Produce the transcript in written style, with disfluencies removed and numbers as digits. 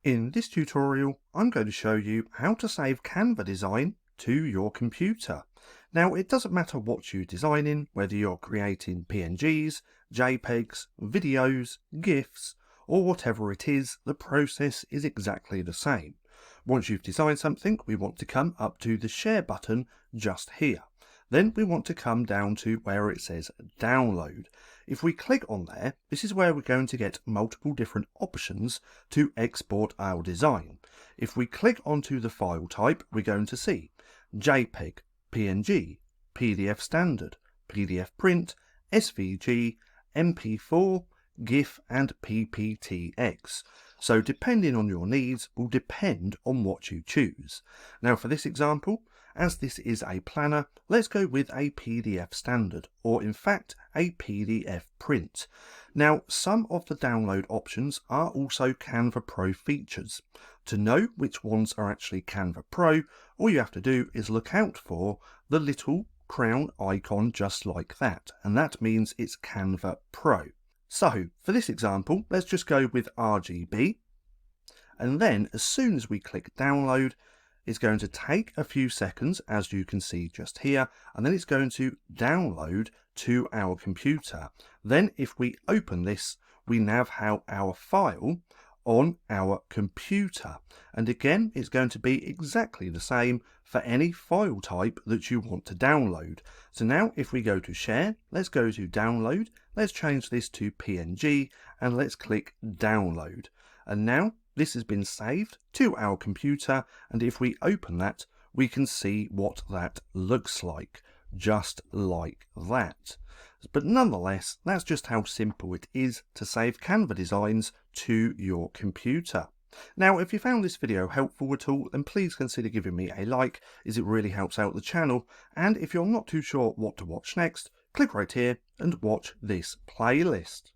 In this tutorial, I'm going to show you how to save Canva design to your computer. Now, it doesn't matter what you're designing, whether you're creating PNGs, JPEGs, videos, GIFs, or whatever it is, the process is exactly the same. Once you've designed something, we want to come up to the Share button just here. Then we want to come down to where it says Download. If we click on there, this is where we're going to get multiple different options to export our design. If we click onto the file type, we're going to see JPEG, PNG, PDF standard, PDF print, SVG, MP4, GIF and PPTX. So depending on your needs will depend on what you choose. Now for this example, as this is a planner, let's go with a PDF standard, or in fact a PDF print. Now some of the download options are also Canva Pro features. To know which ones are actually Canva Pro, all you have to do is look out for the little crown icon just like that, and that means it's Canva Pro. So for this example, let's just go with RGB, and then as soon as we click download, it's going to take a few seconds, as you can see just here, and then it's going to download to our computer. Then if we open this, we now have our file on our computer, and again it's going to be exactly the same for any file type that you want to download. So now if we go to Share, let's go to Download, let's change this to PNG, and let's click Download, and now this has been saved to our computer, and if we open that, we can see what that looks like, just like that. But nonetheless, that's just how simple it is to save Canva designs to your computer. Now, if you found this video helpful at all, then please consider giving me a like, as it really helps out the channel. And if you're not too sure what to watch next, click right here and watch this playlist.